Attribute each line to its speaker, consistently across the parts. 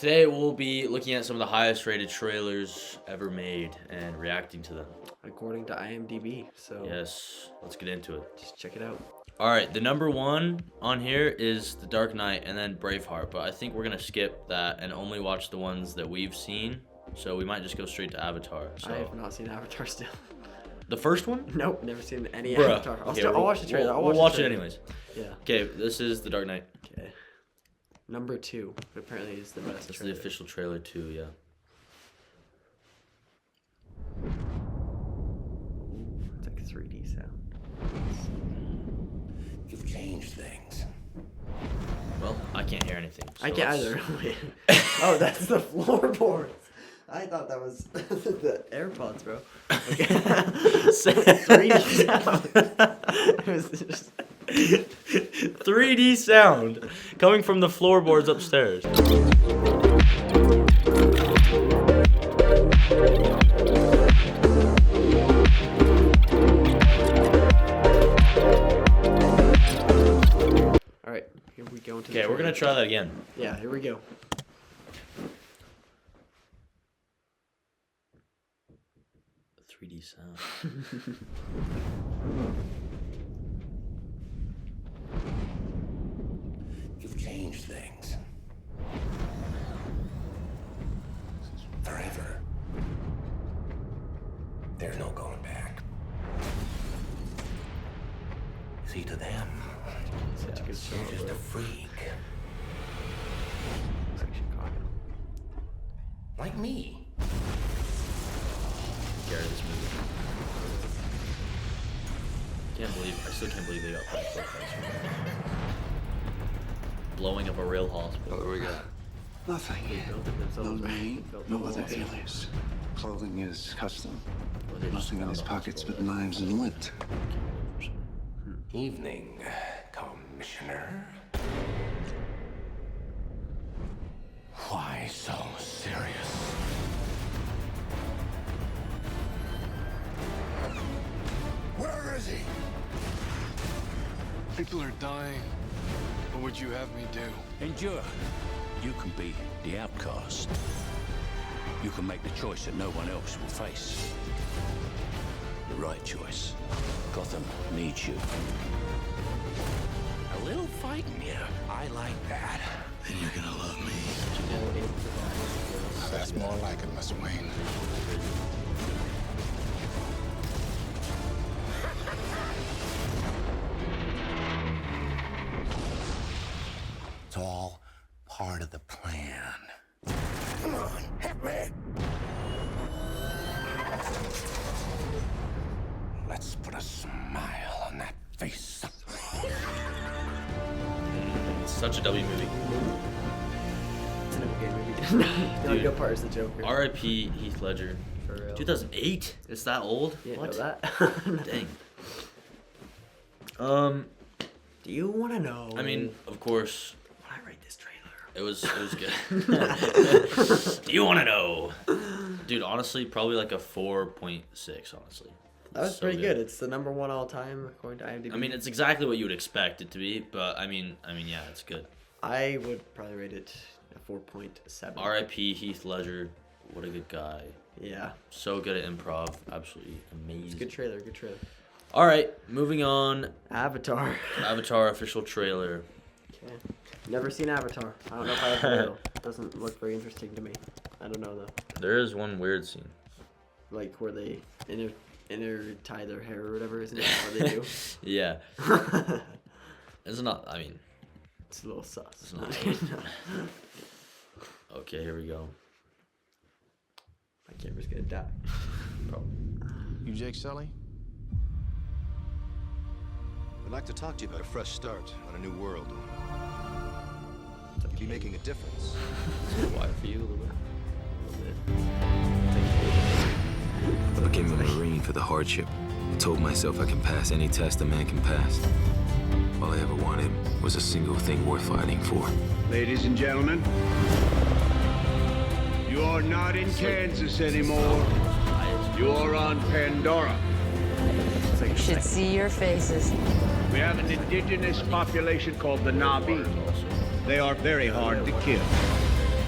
Speaker 1: Today we'll be looking at some of the highest rated trailers ever made and reacting to them.
Speaker 2: According to IMDb, so
Speaker 1: Yes, let's get into it.
Speaker 2: just check it out.
Speaker 1: All right, the number one on here is The Dark Knight and then Braveheart, but I think we're gonna skip that and only watch the ones that we've seen. So we might just go straight to Avatar.
Speaker 2: I have
Speaker 1: So
Speaker 2: not seen Avatar still.
Speaker 1: the first one?
Speaker 2: Nope, never seen any
Speaker 1: Bruh.
Speaker 2: Avatar.
Speaker 1: Okay,
Speaker 2: I'll watch the trailer.
Speaker 1: We'll watch it anyways.
Speaker 2: Yeah.
Speaker 1: Okay, this is The Dark Knight.
Speaker 2: Okay. Number 2, but apparently is the best
Speaker 1: It's the
Speaker 2: trailer.
Speaker 1: official trailer too, yeah.
Speaker 2: It's like 3D sound.
Speaker 3: You've changed things.
Speaker 1: Well, I can't hear anything.
Speaker 2: I
Speaker 1: so
Speaker 2: can't
Speaker 1: let's-
Speaker 2: either. Wait. Oh, that's the floorboards. I thought that was the AirPods, bro. Okay. 3D sound. It was just...
Speaker 1: 3D sound coming from the floorboards upstairs.
Speaker 2: All right, here we go into
Speaker 1: Okay, we're gonna try that again.
Speaker 2: Yeah, here we go.
Speaker 1: The 3D sound.
Speaker 3: You've changed things. Forever. There's no going back. See, to them,
Speaker 2: Such a good show.
Speaker 3: you're just a freak.
Speaker 2: It's like Chicago.
Speaker 3: Like me.
Speaker 1: Scared of this movie. I still can't believe they got that clip. Blowing up a real hospital.
Speaker 4: What do we got?
Speaker 5: Nothing.
Speaker 2: Built it
Speaker 5: No
Speaker 2: themselves.
Speaker 5: rain,
Speaker 2: Built
Speaker 5: no
Speaker 2: the
Speaker 5: other
Speaker 2: whole thing.
Speaker 5: alias. Clothing is custom.
Speaker 1: Or they just
Speaker 5: Nothing in
Speaker 1: found
Speaker 5: his
Speaker 1: a
Speaker 5: pockets but
Speaker 1: hospital.
Speaker 5: knives and lint.
Speaker 3: Evening, Commissioner. Why so serious? Where is he?
Speaker 6: People are dying. What would you have me do?
Speaker 7: Endure. You can be the outcast. You can make the choice that no one else will face. The right choice. Gotham needs you.
Speaker 3: A little fighting here. I like that.
Speaker 5: Then you're gonna love me.
Speaker 6: That's more like it, Mr. Wayne.
Speaker 3: It's all part of the plan. Come on, hit me! Let's put a smile on that face.
Speaker 1: It's such a W movie.
Speaker 2: It's an okay movie. The only
Speaker 1: Dude.
Speaker 2: good part is the Joker.
Speaker 1: R.I.P. Heath Ledger.
Speaker 2: For real.
Speaker 1: 2008? It's that old?
Speaker 2: You didn't
Speaker 1: What?
Speaker 2: know that?
Speaker 1: Dang.
Speaker 2: Do you want to know?
Speaker 1: I mean, of course,
Speaker 2: when I rate this trailer.
Speaker 1: it was good. Do you want to know? Dude, honestly, probably like a 4.6, honestly.
Speaker 2: That was
Speaker 1: So
Speaker 2: pretty good. It's the number 1 all time according to IMDb.
Speaker 1: I mean, it's exactly what you would expect it to be, but I mean, yeah, it's good.
Speaker 2: I would probably rate it a 4.7.
Speaker 1: R.I.P. Heath Ledger. What a good guy.
Speaker 2: Yeah,
Speaker 1: So good at improv. Absolutely amazing.
Speaker 2: good trailer. Good trailer.
Speaker 1: All right, moving on.
Speaker 2: Avatar.
Speaker 1: Avatar official trailer.
Speaker 2: Okay. Never seen Avatar. I don't know if I ever will. Doesn't look very interesting to me. I don't know though.
Speaker 1: There is one weird scene.
Speaker 2: Like where they inner tie their hair or whatever, isn't it? What they do.
Speaker 1: Yeah. It's not, I mean,
Speaker 2: It's a little sus.
Speaker 1: not- okay, here we go.
Speaker 2: My camera's gonna die.
Speaker 6: You Jake Sully?
Speaker 8: I'd like to talk to you about a fresh start on a new world. You'd be making a difference.
Speaker 1: Why for you a little bit?
Speaker 9: I became a Marine for the hardship. I told myself I can pass any test a man can pass. All I ever wanted was a single thing worth fighting for.
Speaker 10: Ladies and gentlemen, you are not in Kansas anymore. You are on Pandora.
Speaker 2: It's like
Speaker 11: You should see your faces.
Speaker 10: We have an indigenous population called the Na'vi. They are very hard to kill.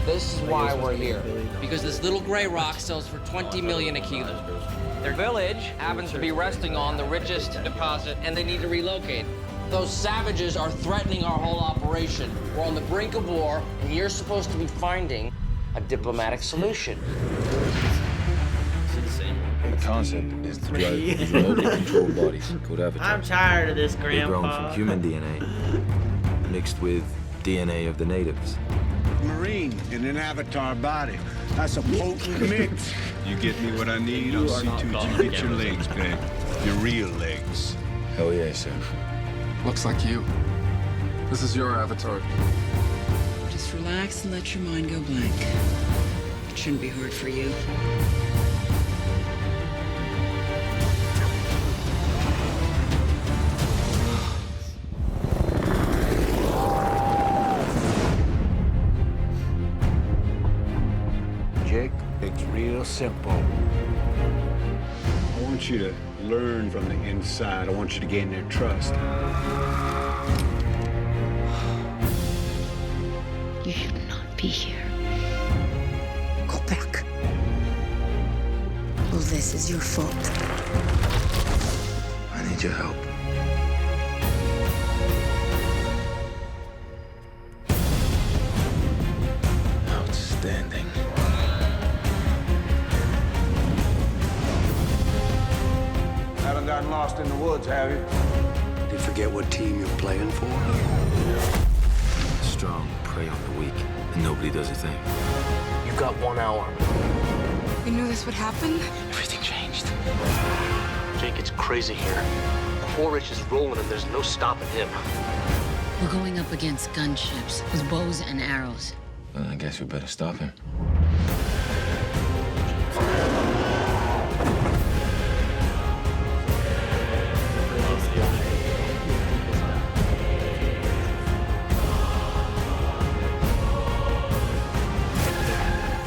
Speaker 4: This is why we're here. Because this little gray rock sells for 20 million a kilo. Their village happens to be resting on the richest deposit, and they need to relocate. Those savages are threatening our whole operation. We're on the brink of war, and you're supposed to be finding a diplomatic solution.
Speaker 1: It's insane.
Speaker 9: The concept is to drive remotely controlled bodies called avatars.
Speaker 2: I'm tired of this,
Speaker 9: They're grown
Speaker 2: Grandpa.
Speaker 9: from human DNA, mixed with DNA of the natives.
Speaker 10: Marine in an avatar body. That's a potent mix. You get me what I need, I'll see to it you get your legs back. Your real legs.
Speaker 9: Hell yeah, sir.
Speaker 6: Looks like you. This is your avatar.
Speaker 11: Just relax and let your mind go blank. It shouldn't be hard for you.
Speaker 10: Jake, it's real simple. I want you to learn from the inside. I want you to gain their trust.
Speaker 11: You should not be here. Go back. All this is your fault.
Speaker 9: I need your help. Outstanding.
Speaker 10: Haven't gotten lost in the woods, have you?
Speaker 5: You forget what team you're playing for?
Speaker 9: Strong prey on the weak, and nobody does a thing.
Speaker 4: You've got 1 hour.
Speaker 11: You knew this would happen?
Speaker 4: Everything changed. Jake, it's crazy here. Quaritch is rolling and there's no stopping him.
Speaker 11: We're going up against gunships with bows and arrows.
Speaker 9: Well, I guess we better stop him.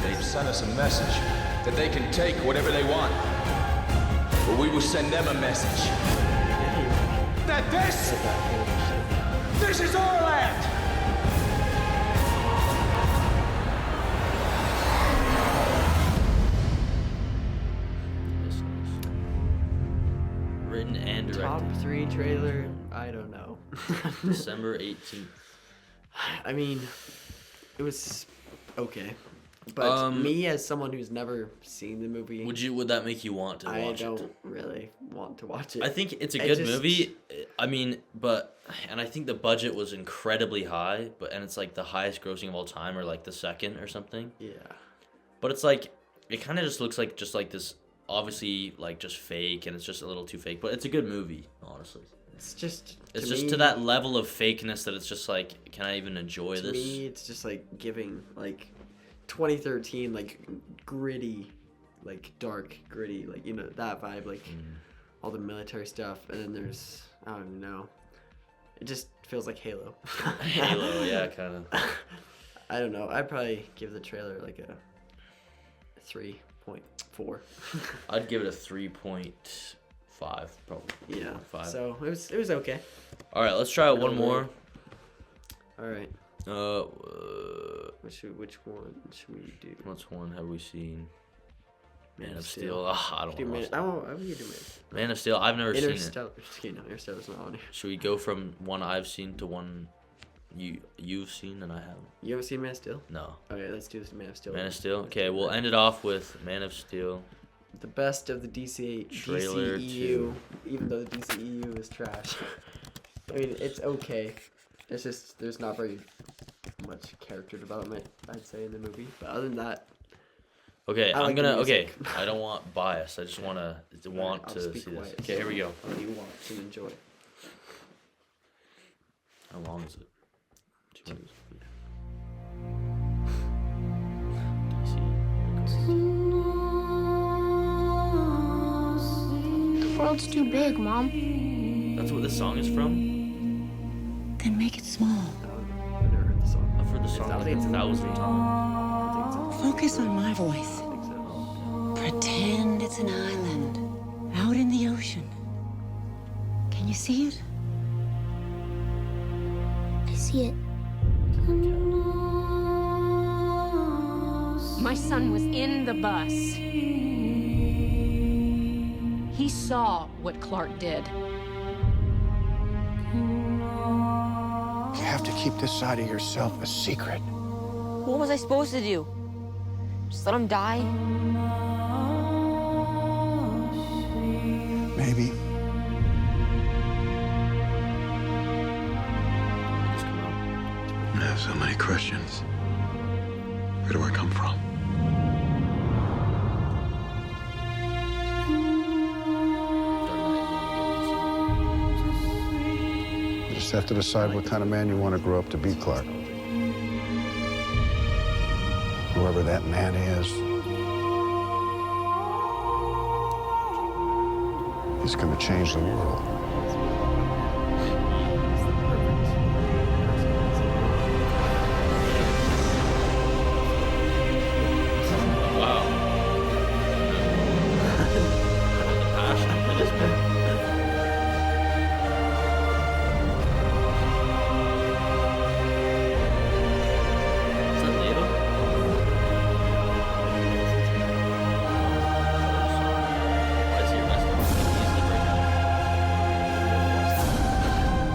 Speaker 12: They've sent us a message that they can take whatever they want. But we will send them a message that this is our land.
Speaker 1: Written and
Speaker 2: Top
Speaker 1: directed.
Speaker 2: 3 trailer. I don't know.
Speaker 1: December 18th.
Speaker 2: I mean, it was okay, but me as someone who's never seen the movie,
Speaker 1: Would that make you want to watch
Speaker 2: I don't
Speaker 1: it?
Speaker 2: really want to watch it.
Speaker 1: I think it's a
Speaker 2: I
Speaker 1: good
Speaker 2: just-
Speaker 1: movie. I mean, and I think the budget was incredibly high, and it's like the highest grossing of all time, or like the second or something.
Speaker 2: Yeah.
Speaker 1: But it's like, it kind of just looks like this, obviously like just fake, and it's just a little too fake. But it's a good movie, honestly.
Speaker 2: It's just.
Speaker 1: It's
Speaker 2: to
Speaker 1: just
Speaker 2: me,
Speaker 1: to that level of fakeness that it's just like, can I even enjoy
Speaker 2: To
Speaker 1: this?
Speaker 2: me, it's just like giving like 2013 like gritty, like dark gritty, like that vibe, like all the military stuff, and then there's I don't even know. It just feels like Halo.
Speaker 1: Halo, yeah, kind of.
Speaker 2: I don't know. I'd probably give the trailer like a 3.4.
Speaker 1: I'd give it a 3.5, probably.
Speaker 2: Yeah.
Speaker 1: 5.
Speaker 2: So it was okay.
Speaker 1: All right, let's try one more.
Speaker 2: All right. Which one should we do?
Speaker 1: Which one have we seen? Man of Steel.
Speaker 2: Steel.
Speaker 1: Oh, I don't
Speaker 2: Do
Speaker 1: want to.
Speaker 2: I would do Man.
Speaker 1: Man of Steel. I've never seen it.
Speaker 2: Interstellar. Interstellar's not on here.
Speaker 1: Should we go from one I've seen to one you've seen and I haven't?
Speaker 2: You haven't seen Man of Steel?
Speaker 1: No.
Speaker 2: Okay, let's do this Man of Steel.
Speaker 1: Man of Steel. Okay, we'll end it off with Man of Steel.
Speaker 2: The best of the
Speaker 1: Trailer
Speaker 2: DCEU, even though the DCEU is trash. I mean, it's okay. It's just there's not very much character development, I'd say, in the movie. But other than that,
Speaker 1: Okay,
Speaker 2: I
Speaker 1: I'm
Speaker 2: like the
Speaker 1: gonna. Okay,
Speaker 2: music.
Speaker 1: I don't want bias. I just wanna want
Speaker 2: I'll
Speaker 1: to
Speaker 2: speak
Speaker 1: see this.
Speaker 2: quiet,
Speaker 1: Okay, here we go.
Speaker 2: so you watch and enjoy.
Speaker 1: How long is it? 2 minutes.
Speaker 13: The world's too big, Mom.
Speaker 1: That's what this song is from?
Speaker 11: Then make it small.
Speaker 2: I've never heard the song.
Speaker 1: I've heard the song like 1,000 times.
Speaker 11: Focus on my voice. Pretend it's an island out in the ocean. Can you see it?
Speaker 13: I see it. My son was in the bus. He saw what Clark did.
Speaker 10: You have to keep this side of yourself a secret.
Speaker 14: What was I supposed to do? Just let him die?
Speaker 10: Maybe.
Speaker 8: I have so many questions. Where do I come from?
Speaker 10: You just have to decide what kind of man you want to grow up to be, Clark. Whoever that man is, he's going to change the world.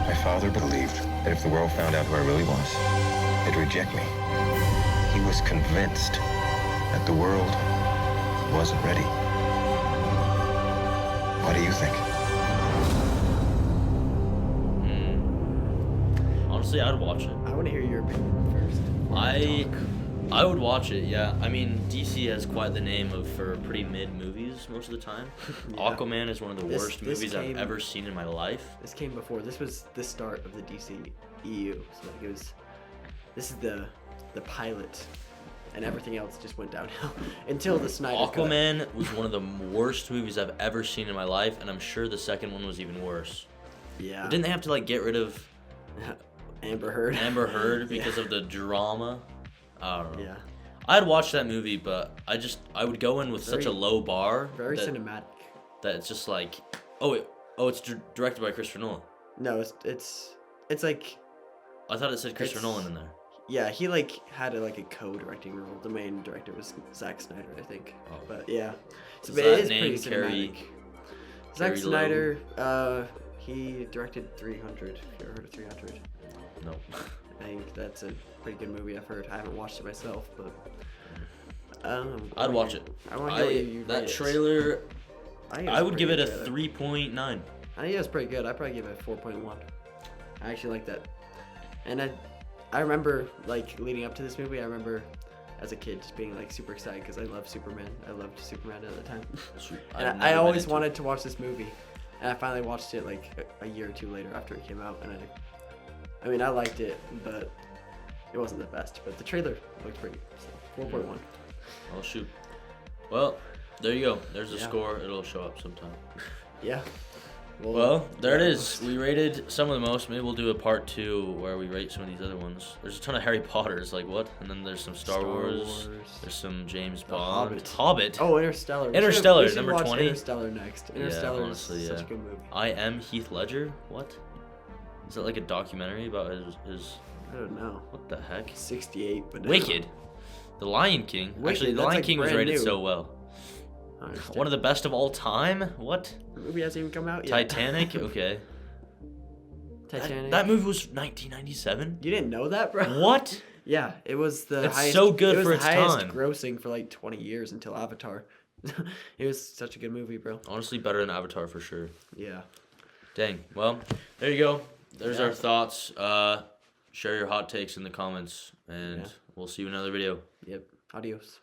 Speaker 8: My father believed that if the world found out who I really was, they'd reject me. He was convinced that the world wasn't ready. What do you think?
Speaker 1: Honestly, I'd watch it.
Speaker 2: I want to hear your opinion first.
Speaker 1: I would watch it, yeah. I mean, DC has quite the name for pretty mid movies most of the time.
Speaker 2: Yeah.
Speaker 1: Aquaman is one of the worst movies I've ever seen in my life.
Speaker 2: This came before. This was the start of the DC EU. So like it was. This is the pilot, and everything else just went downhill until the Snyder Cut.
Speaker 1: Aquaman was one of the worst movies I've ever seen in my life, and I'm sure the second one was even worse.
Speaker 2: Yeah.
Speaker 1: But didn't they have to like get rid of
Speaker 2: Amber Heard?
Speaker 1: Amber Heard because of the drama. I don't know.
Speaker 2: Yeah.
Speaker 1: I'd watch that movie, but I would go in with such a
Speaker 2: Very-
Speaker 1: low bar.
Speaker 2: Very
Speaker 1: that,
Speaker 2: cinematic.
Speaker 1: That it's just like, it's directed by Christopher Nolan.
Speaker 2: No, it's like.
Speaker 1: I thought it said Christopher Nolan in there.
Speaker 2: Yeah, he like had a co-directing role. The main director was Zack Snyder, I think.
Speaker 1: Oh.
Speaker 2: But yeah, so
Speaker 1: Does
Speaker 2: it
Speaker 1: that
Speaker 2: is
Speaker 1: name
Speaker 2: pretty
Speaker 1: carry-
Speaker 2: cinematic. Zack
Speaker 1: carry
Speaker 2: Snyder, he directed 300. If you ever heard of 300?
Speaker 1: No.
Speaker 2: I think that's a pretty good movie. I've heard. I haven't watched it myself, but
Speaker 1: I'd watch it.
Speaker 2: I want to hear what you
Speaker 1: that
Speaker 2: rate it.
Speaker 1: trailer. I would give it a
Speaker 2: pretty good
Speaker 1: 3.9.
Speaker 2: I think it was pretty good. I'd probably give it a 4.1. I actually like that. And I remember leading up to this movie. I remember as a kid just being super excited because I love Superman. I loved Superman at the time. And I always wanted to watch this movie, and I finally watched it a year or two later after it came out. And I mean, I liked it, but it wasn't the best. But the trailer looked pretty. So 4.1.
Speaker 1: Oh shoot. Well, there you go. There's the
Speaker 2: Yeah.
Speaker 1: score. It'll show up sometime.
Speaker 2: Yeah.
Speaker 1: Well, there it is. We rated some of the most. Maybe we'll do a part 2 where we rate some of these other ones. There's a ton of Harry Potters, like what? And then there's some Star Wars. There's some James Bond. Hobbit.
Speaker 2: Oh, Interstellar.
Speaker 1: Interstellar,
Speaker 2: We should
Speaker 1: number
Speaker 2: watch
Speaker 1: 20.
Speaker 2: Interstellar next. Interstellar
Speaker 1: honestly,
Speaker 2: is such a good movie.
Speaker 1: I Am Heath Ledger. What? Is that like a documentary about his?
Speaker 2: I don't know.
Speaker 1: What the heck?
Speaker 2: 68, but
Speaker 1: Wicked. The Lion King.
Speaker 2: Wicked,
Speaker 1: Actually, The
Speaker 2: that's,
Speaker 1: Lion King was
Speaker 2: brand
Speaker 1: rated
Speaker 2: new.
Speaker 1: so well.
Speaker 2: I understand.
Speaker 1: One of the best of all time? What?
Speaker 2: The movie hasn't even come out yet.
Speaker 1: Titanic? Okay.
Speaker 2: Titanic.
Speaker 1: That movie was 1997?
Speaker 2: You didn't know that, bro?
Speaker 1: What?
Speaker 2: Yeah, it was the
Speaker 1: It's
Speaker 2: highest.
Speaker 1: so good
Speaker 2: it was
Speaker 1: for
Speaker 2: the
Speaker 1: its
Speaker 2: highest
Speaker 1: time.
Speaker 2: grossing for 20 years until Avatar. It was such a good movie, bro.
Speaker 1: Honestly, better than Avatar for sure.
Speaker 2: Yeah.
Speaker 1: Dang. Well, there you go. There's
Speaker 2: Yeah.
Speaker 1: our thoughts. Share your hot takes in the comments, and we'll see you in another video.
Speaker 2: Yep. Adios.